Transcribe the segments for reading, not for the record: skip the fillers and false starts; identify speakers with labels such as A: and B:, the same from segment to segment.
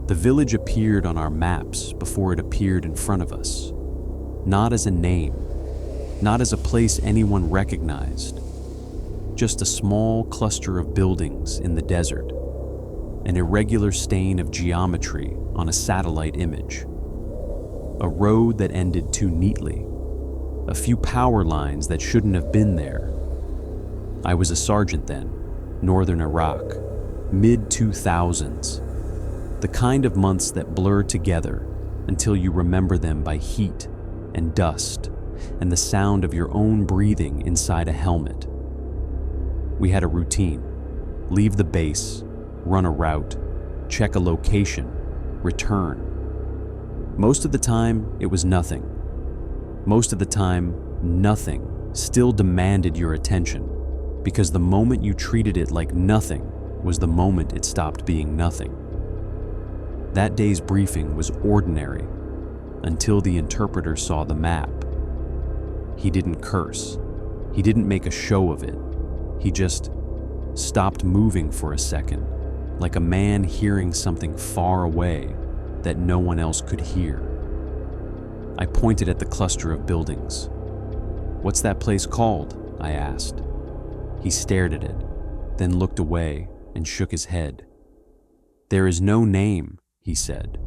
A: The village appeared on our maps before it appeared in front of us. Not as a name, not as a place anyone recognized. Just a small cluster of buildings in the desert. An irregular stain of geometry on a satellite image. A road that ended too neatly. A few power lines that shouldn't have been there. I was a sergeant then, northern Iraq, mid-2000s. The kind of months that blur together until you remember them by heat and dust and the sound of your own breathing inside a helmet. We had a routine. Leave the base, run a route, check a location, return. Most of the time, it was nothing. Most of the time, nothing still demanded your attention, because the moment you treated it like nothing was the moment it stopped being nothing. That day's briefing was ordinary until the interpreter saw the map. He didn't curse. He didn't make a show of it. He just stopped moving for a second, like a man hearing something far away that no one else could hear. I pointed at the cluster of buildings. "What's that place called?" I asked. He stared at it, then looked away and shook his head. "There is no name," he said.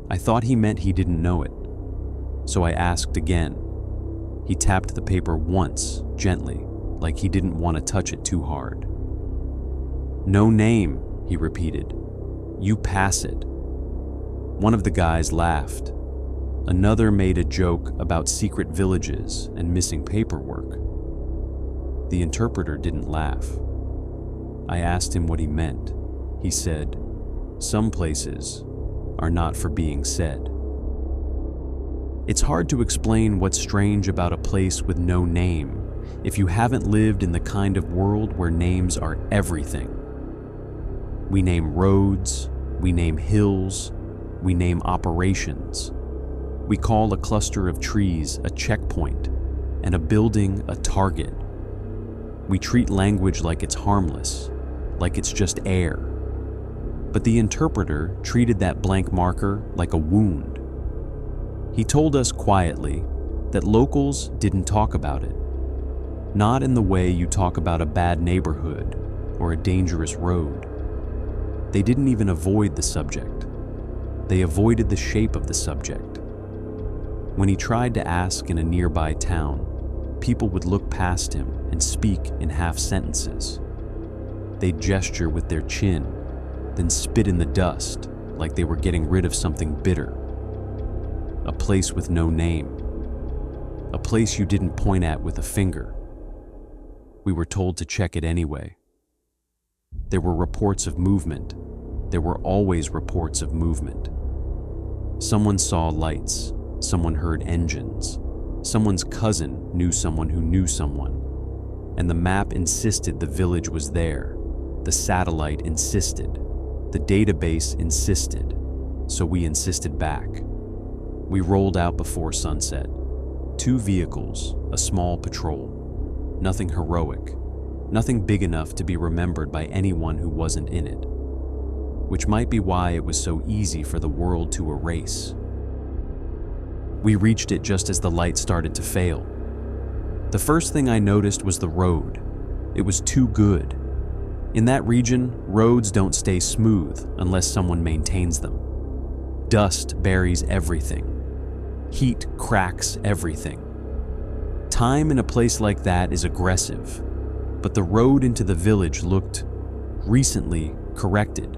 A: I thought he meant he didn't know it, so I asked again. He tapped the paper once, gently, like he didn't want to touch it too hard. "No name," he repeated. "You pass it." One of the guys laughed. Another made a joke about secret villages and missing paperwork. The interpreter didn't laugh. I asked him what he meant. He said, "Some places are not for being said." It's hard to explain what's strange about a place with no name if you haven't lived in the kind of world where names are everything. We name roads, we name hills, we name operations. We call a cluster of trees a checkpoint and a building a target. We treat language like it's harmless, like it's just air. But the interpreter treated that blank marker like a wound. He told us quietly that locals didn't talk about it. Not in the way you talk about a bad neighborhood or a dangerous road. They didn't even avoid the subject. They avoided the shape of the subject. When he tried to ask in a nearby town, people would look past him and speak in half sentences. They'd gesture with their chin, then spit in the dust like they were getting rid of something bitter. A place with no name. A place you didn't point at with a finger. We were told to check it anyway. There were reports of movement. There were always reports of movement. Someone saw lights. Someone heard engines. Someone's cousin knew someone who knew someone. And the map insisted the village was there. The satellite insisted. The database insisted. So we insisted back. We rolled out before sunset. 2 vehicles, a small patrol. Nothing heroic. Nothing big enough to be remembered by anyone who wasn't in it. Which might be why it was so easy for the world to erase. We reached it just as the light started to fail. The first thing I noticed was the road. It was too good. In that region, roads don't stay smooth unless someone maintains them. Dust buries everything. Heat cracks everything. Time in a place like that is aggressive, but the road into the village looked recently corrected,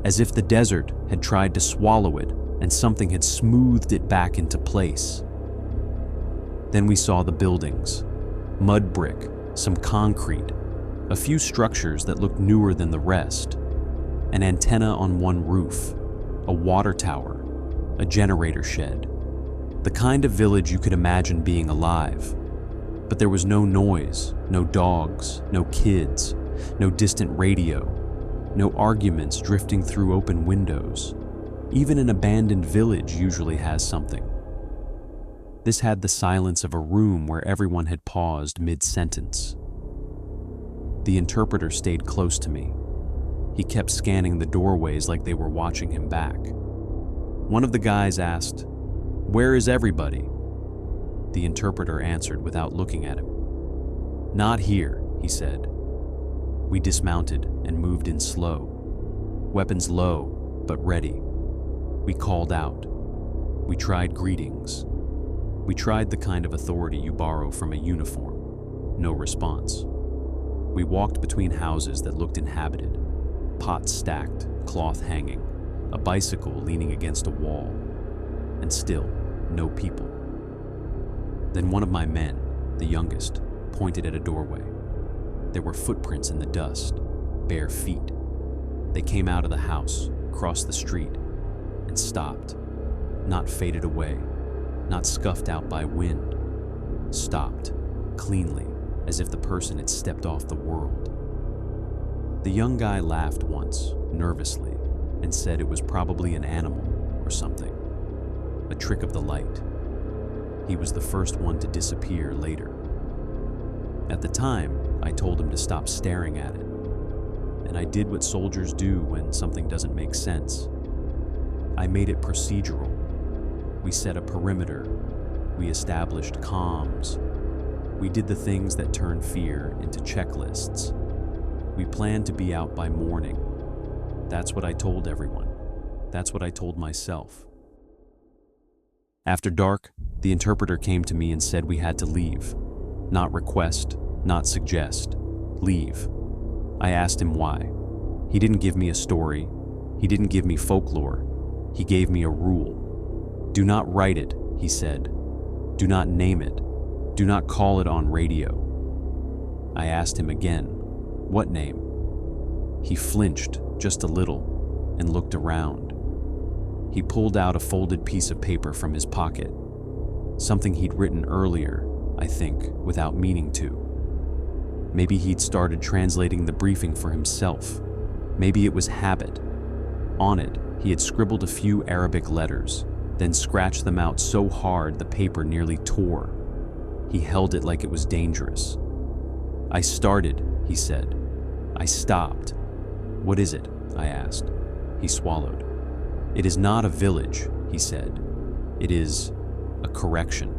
A: as if the desert had tried to swallow it and something had smoothed it back into place. Then we saw the buildings, mud brick, some concrete, a few structures that looked newer than the rest, an antenna on one roof, a water tower, a generator shed, the kind of village you could imagine being alive. But there was no noise, no dogs, no kids, no distant radio, no arguments drifting through open windows. Even an abandoned village usually has something. This had the silence of a room where everyone had paused mid-sentence. The interpreter stayed close to me. He kept scanning the doorways like they were watching him back. One of the guys asked, "Where is everybody?" The interpreter answered without looking at him. "Not here," he said. We dismounted and moved in slow, weapons low but ready. We called out. We tried greetings. We tried the kind of authority you borrow from a uniform. No response. We walked between houses that looked inhabited, pots stacked, cloth hanging, a bicycle leaning against a wall, and still no people. Then one of my men, the youngest, pointed at a doorway. There were footprints in the dust, bare feet. They came out of the house, crossed the street, and stopped. Not faded away, not scuffed out by wind. Stopped, cleanly, as if the person had stepped off the world. The young guy laughed once, nervously, and said it was probably an animal or something. A trick of the light. He was the first one to disappear later. At the time, I told him to stop staring at it. And I did what soldiers do when something doesn't make sense. I made it procedural. We set a perimeter. We established comms. We did the things that turn fear into checklists. We planned to be out by morning. That's what I told everyone. That's what I told myself. After dark, the interpreter came to me and said we had to leave. Not request, not suggest. Leave. I asked him why. He didn't give me a story. He didn't give me folklore. He gave me a rule. Do not write it, he said. Do not name it. Do not call it on radio. I asked him again, what name? He flinched just a little and looked around. He pulled out a folded piece of paper from his pocket. Something he'd written earlier, I think, without meaning to. Maybe he'd started translating the briefing for himself. Maybe it was habit. On it, he had scribbled a few Arabic letters, then scratched them out so hard the paper nearly tore. He held it like it was dangerous. I started, he said. I stopped. What is it? I asked. He swallowed. It is not a village, he said. It is a correction.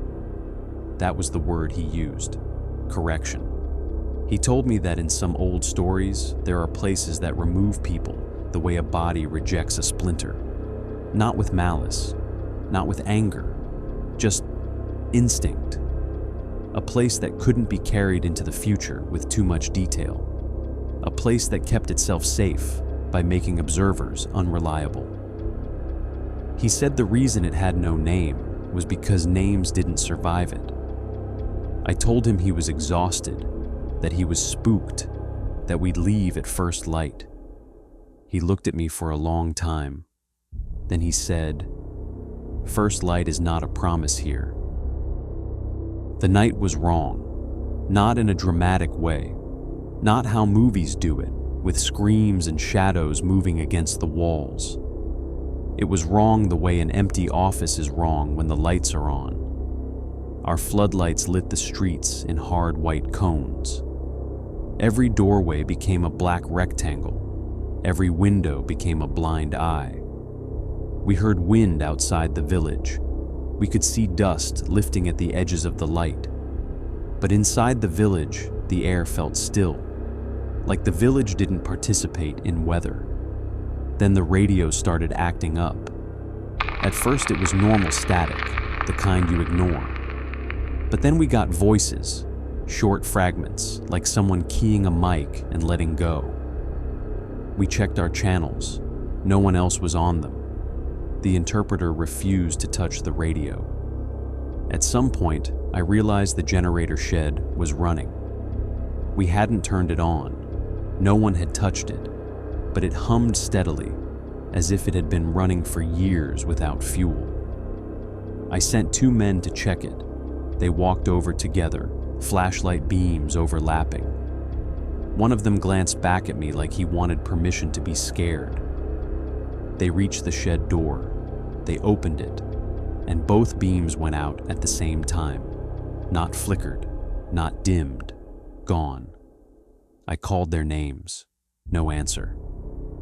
A: That was the word he used, correction. He told me that in some old stories, there are places that remove people the way a body rejects a splinter. Not with malice, not with anger, just instinct. A place that couldn't be carried into the future with too much detail. A place that kept itself safe by making observers unreliable. He said the reason it had no name was because names didn't survive it. I told him he was exhausted, that he was spooked, that we'd leave at first light. He looked at me for a long time. Then he said, "First light is not a promise here." The night was wrong, not in a dramatic way, not how movies do it, with screams and shadows moving against the walls. It was wrong the way an empty office is wrong when the lights are on. Our floodlights lit the streets in hard white cones. Every doorway became a black rectangle. Every window became a blind eye. We heard wind outside the village. We could see dust lifting at the edges of the light. But inside the village, the air felt still, like the village didn't participate in weather. Then the radio started acting up. At first it was normal static, the kind you ignore. But then we got voices, short fragments, like someone keying a mic and letting go. We checked our channels. No one else was on them. The interpreter refused to touch the radio. At some point, I realized the generator shed was running. We hadn't turned it on. No one had touched it, but it hummed steadily, as if it had been running for years without fuel. I sent 2 men to check it. They walked over together, flashlight beams overlapping. One of them glanced back at me like he wanted permission to be scared. They reached the shed door. They opened it, and both beams went out at the same time. Not flickered, not dimmed, gone. I called their names. No answer.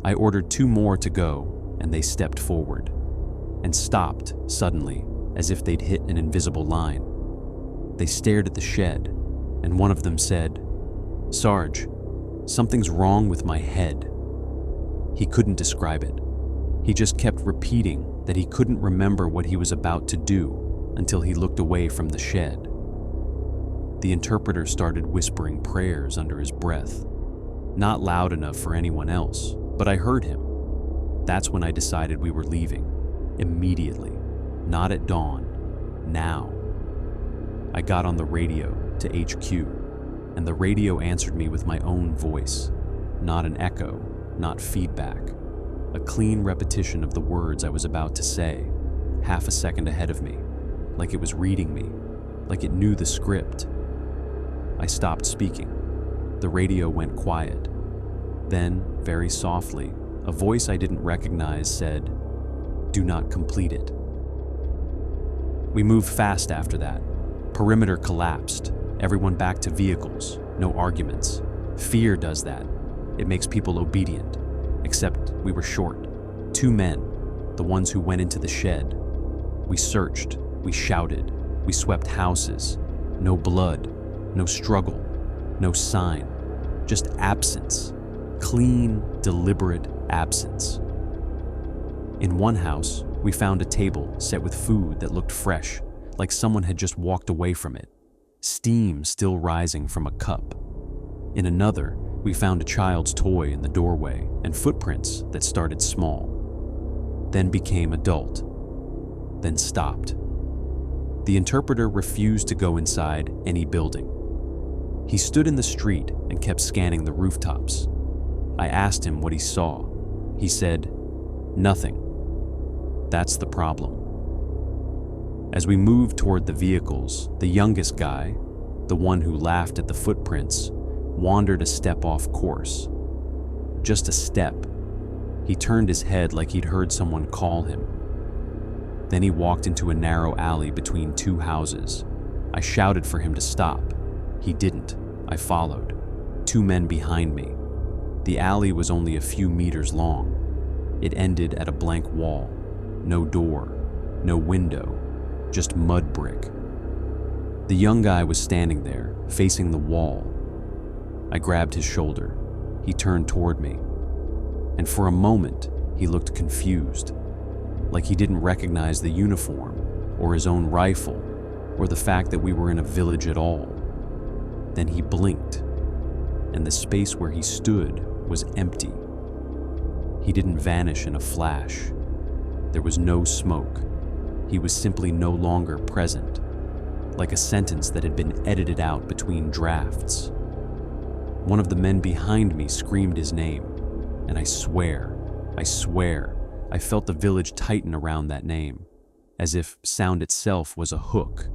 A: I ordered 2 more to go, and they stepped forward and stopped suddenly, as if they'd hit an invisible line. They stared at the shed, and one of them said, "Sarge, something's wrong with my head." He couldn't describe it. He just kept repeating that he couldn't remember what he was about to do until he looked away from the shed. The interpreter started whispering prayers under his breath. Not loud enough for anyone else, but I heard him. That's when I decided we were leaving. Immediately. Not at dawn. Now. I got on the radio to HQ, and the radio answered me with my own voice. Not an echo, not feedback. A clean repetition of the words I was about to say, half a second ahead of me, like it was reading me, like it knew the script. I stopped speaking. The radio went quiet. Then, very softly, a voice I didn't recognize said, "Do not complete it." We moved fast after that. Perimeter collapsed. Everyone back to vehicles. No arguments. Fear does that. It makes people obedient. Except we were short. 2 men, the ones who went into the shed. We searched. We shouted. We swept houses. No blood. No struggle. No sign. Just absence. Clean, deliberate absence. In one house, we found a table set with food that looked fresh, like someone had just walked away from it. Steam still rising from a cup. In another, we found a child's toy in the doorway and footprints that started small, then became adult, then stopped. The interpreter refused to go inside any building. He stood in the street and kept scanning the rooftops. I asked him what he saw. He said, "Nothing." That's the problem. As we moved toward the vehicles, the youngest guy, the one who laughed at the footprints, wandered a step off course. Just a step. He turned his head like he'd heard someone call him. Then he walked into a narrow alley between 2 houses. I shouted for him to stop. He didn't. I followed. 2 men behind me. The alley was only a few meters long. It ended at a blank wall. No door, no window, just mud brick. The young guy was standing there, facing the wall. I grabbed his shoulder. He turned toward me. And for a moment, he looked confused, like he didn't recognize the uniform, or his own rifle, or the fact that we were in a village at all. Then he blinked, and the space where he stood was empty. He didn't vanish in a flash. There was no smoke. He was simply no longer present, like a sentence that had been edited out between drafts. One of the men behind me screamed his name, and I swear, I felt the village tighten around that name, as if sound itself was a hook.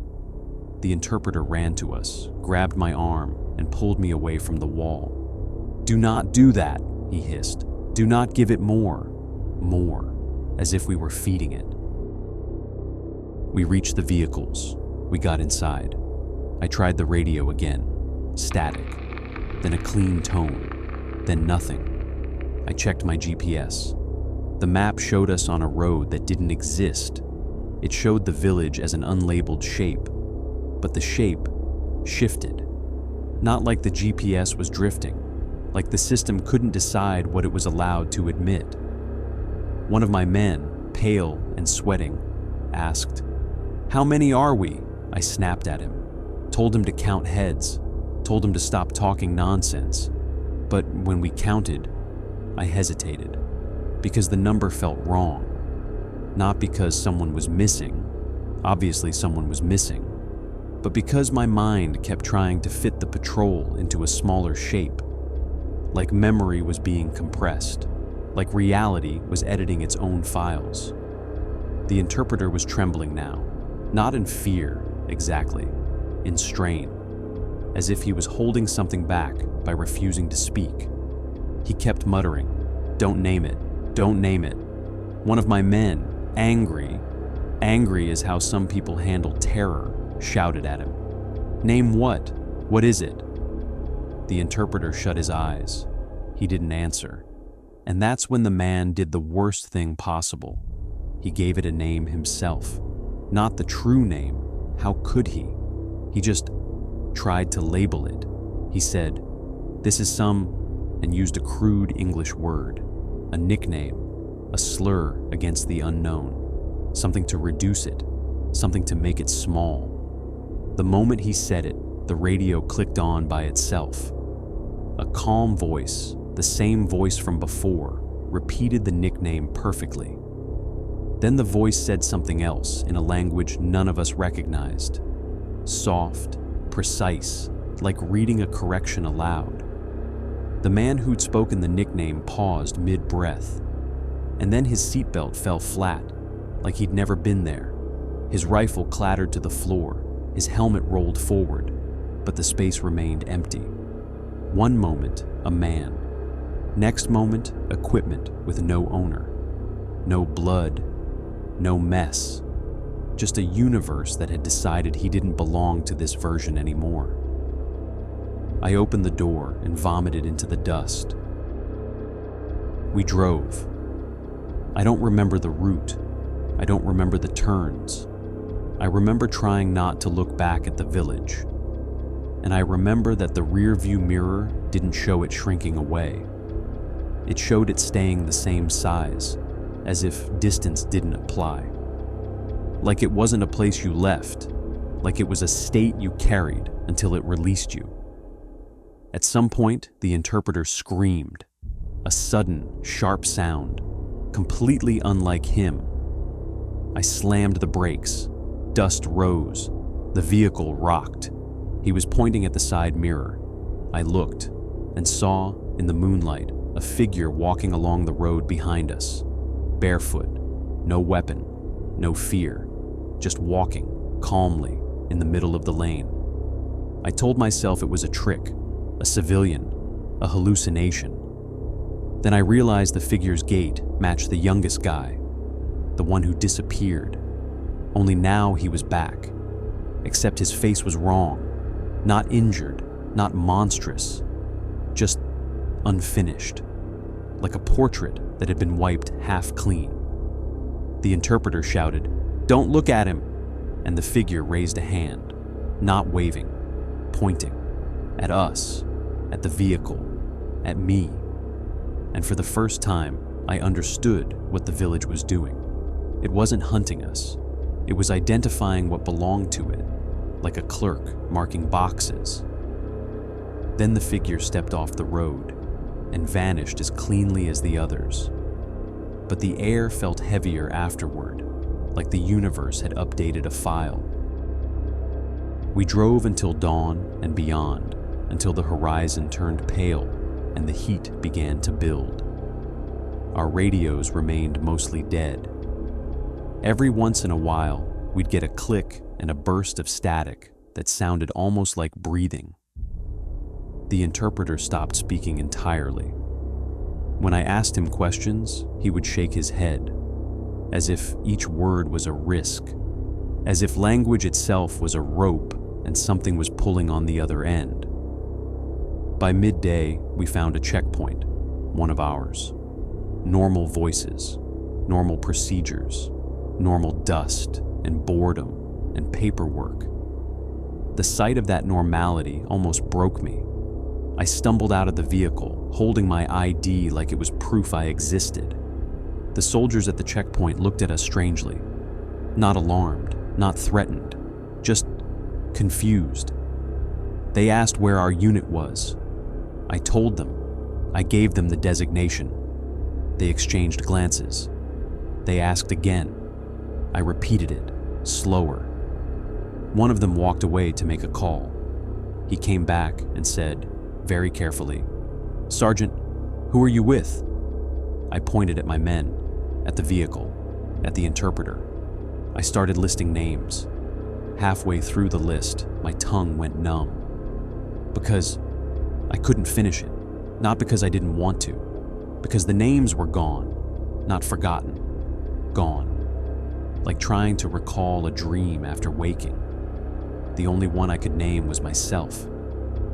A: The interpreter ran to us, grabbed my arm, and pulled me away from the wall. "Do not do that," he hissed. "Do not give it more." More. As if we were feeding it. We reached the vehicles. We got inside. I tried the radio again. Static. Then a clean tone. Then nothing. I checked my GPS. The map showed us on a road that didn't exist. It showed the village as an unlabeled shape. But the shape shifted. Not like the GPS was drifting. Like the system couldn't decide what it was allowed to admit. One of my men, pale and sweating, asked, "How many are we?" I snapped at him, told him to count heads, told him to stop talking nonsense. But when we counted, I hesitated, because the number felt wrong. Not because someone was missing, obviously someone was missing, but because my mind kept trying to fit the patrol into a smaller shape, like memory was being compressed. Like reality was editing its own files. The interpreter was trembling now, not in fear, exactly, in strain, as if he was holding something back by refusing to speak. He kept muttering, "Don't name it, don't name it." One of my men, angry as how some people handle terror, shouted at him, "Name what? What is it?" The interpreter shut his eyes. He didn't answer. And that's when the man did the worst thing possible. He gave it a name himself. Not the true name. How could he? He just tried to label it. He said, "This is some," and used a crude English word, a nickname, a slur against the unknown, something to reduce it, something to make it small. The moment he said it, the radio clicked on by itself. A calm voice, the same voice from before, repeated the nickname perfectly. Then the voice said something else in a language none of us recognized. Soft, precise, like reading a correction aloud. The man who'd spoken the nickname paused mid-breath, and then his seatbelt fell flat, like he'd never been there. His rifle clattered to the floor, his helmet rolled forward, but the space remained empty. One moment, a man. Next moment, equipment with no owner. No blood, no mess. Just a universe that had decided he didn't belong to this version anymore. I opened the door and vomited into the dust. We drove. I don't remember the route. I don't remember the turns. I remember trying not to look back at the village. And I remember that the rear-view mirror didn't show it shrinking away. It showed it staying the same size, as if distance didn't apply. Like it wasn't a place you left, like it was a state you carried until it released you. At some point, the interpreter screamed, a sudden, sharp sound, completely unlike him. I slammed the brakes. Dust rose. The vehicle rocked. He was pointing at the side mirror. I looked and saw, in the moonlight, a figure walking along the road behind us. Barefoot, no weapon, no fear, just walking, calmly, in the middle of the lane. I told myself it was a trick, a civilian, a hallucination. Then I realized the figure's gait matched the youngest guy, the one who disappeared. Only now he was back, except his face was wrong, not injured, not monstrous, just unfinished, like a portrait that had been wiped half clean. The interpreter shouted, "Don't look at him!" And the figure raised a hand, not waving, pointing, at us, at the vehicle, at me. And for the first time, I understood what the village was doing. It wasn't hunting us. It was identifying what belonged to it, like a clerk marking boxes. Then the figure stepped off the road and vanished as cleanly as the others. But the air felt heavier afterward, like the universe had updated a file. We drove until dawn and beyond, until the horizon turned pale and the heat began to build. Our radios remained mostly dead. Every once in a while, we'd get a click and a burst of static that sounded almost like breathing. The interpreter stopped speaking entirely. When I asked him questions, he would shake his head, as if each word was a risk, as if language itself was a rope and something was pulling on the other end. By midday, we found a checkpoint, one of ours. Normal voices, normal procedures, normal dust and boredom and paperwork. The sight of that normality almost broke me. I stumbled out of the vehicle, holding my ID like it was proof I existed. The soldiers at the checkpoint looked at us strangely. Not alarmed, not threatened, just confused. They asked where our unit was. I told them. I gave them the designation. They exchanged glances. They asked again. I repeated it, slower. One of them walked away to make a call. He came back and said, very carefully, "Sergeant, who are you with?" I pointed at my men, at the vehicle, at the interpreter. I started listing names. Halfway through the list, my tongue went numb. Because I couldn't finish it. Not because I didn't want to. Because the names were gone, not forgotten. Gone. Like trying to recall a dream after waking. The only one I could name was myself,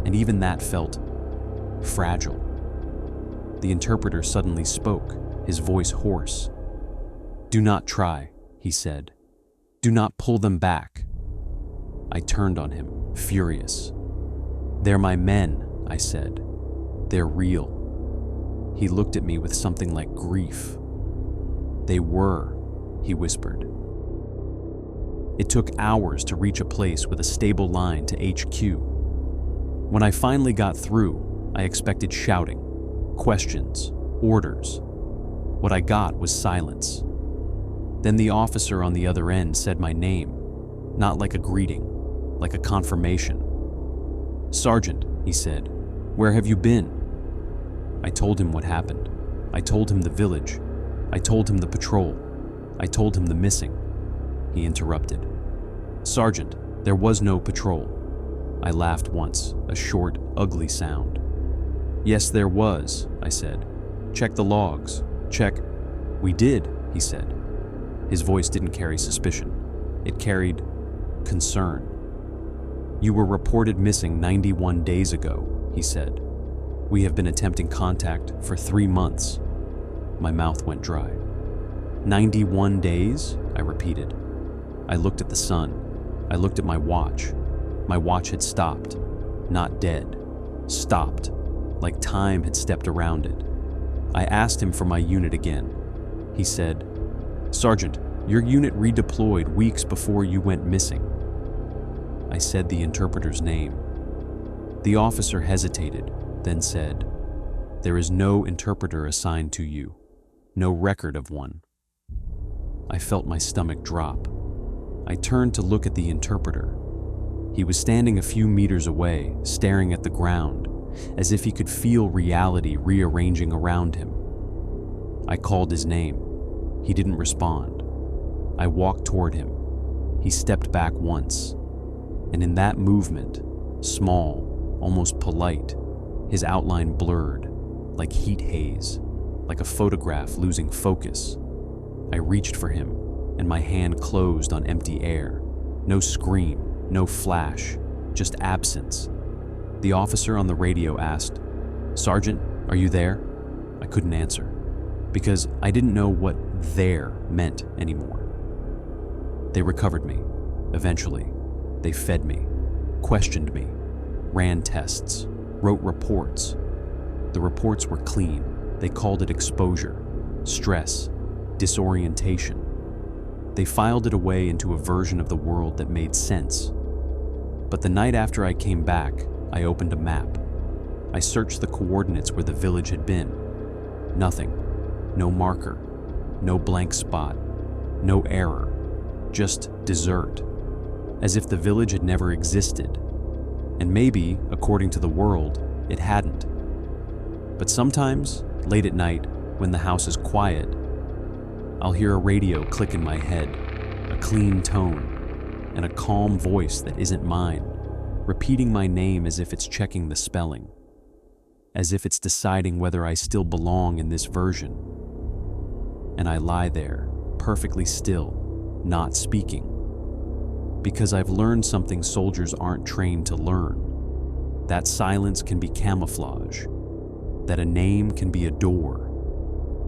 A: and even that felt fragile. The interpreter suddenly spoke, his voice hoarse. "Do not try," he said. "Do not pull them back." I turned on him, furious. "They're my men," I said. "They're real." He looked at me with something like grief. "They were," he whispered. It took hours to reach a place with a stable line to HQ. When I finally got through, I expected shouting, questions, orders. What I got was silence. Then the officer on the other end said my name, not like a greeting, like a confirmation. "Sergeant," he said, "where have you been?" I told him what happened. I told him the village. I told him the patrol. I told him the missing. He interrupted. "Sergeant, there was no patrol." I laughed once, a short, ugly sound. "Yes, there was," I said. "Check the logs. Check." "We did," he said. His voice didn't carry suspicion. It carried concern. "You were reported missing 91 days ago," he said. "We have been attempting contact for 3 months." My mouth went dry. 91 days? I repeated. I looked at the sun. I looked at my watch. My watch had stopped. Not dead. Stopped. Like time had stepped around it. I asked him for my unit again. He said, "Sergeant, your unit redeployed weeks before you went missing." I said the interpreter's name. The officer hesitated, then said, "There is no interpreter assigned to you. No record of one." I felt my stomach drop. I turned to look at the interpreter. He was standing a few meters away, staring at the ground, as if he could feel reality rearranging around him. I called his name. He didn't respond. I walked toward him. He stepped back once, and in that movement, small, almost polite, his outline blurred, like heat haze, like a photograph losing focus. I reached for him, and my hand closed on empty air. No scream, no flash, just absence. The officer on the radio asked, "Sergeant, are you there?" I couldn't answer, because I didn't know what "there" meant anymore. They recovered me, eventually. They fed me, questioned me, ran tests, wrote reports. The reports were clean. They called it exposure, stress, disorientation. They filed it away into a version of the world that made sense. But the night after I came back, I opened a map. I searched the coordinates where the village had been. Nothing. No marker. No blank spot. No error. Just desert. As if the village had never existed. And maybe, according to the world, it hadn't. But sometimes, late at night, when the house is quiet, I'll hear a radio click in my head, a clean tone, and a calm voice that isn't mine, repeating my name as if it's checking the spelling, as if it's deciding whether I still belong in this version. And I lie there, perfectly still, not speaking, because I've learned something soldiers aren't trained to learn, that silence can be camouflage, that a name can be a door,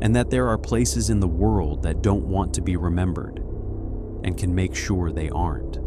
A: and that there are places in the world that don't want to be remembered and can make sure they aren't.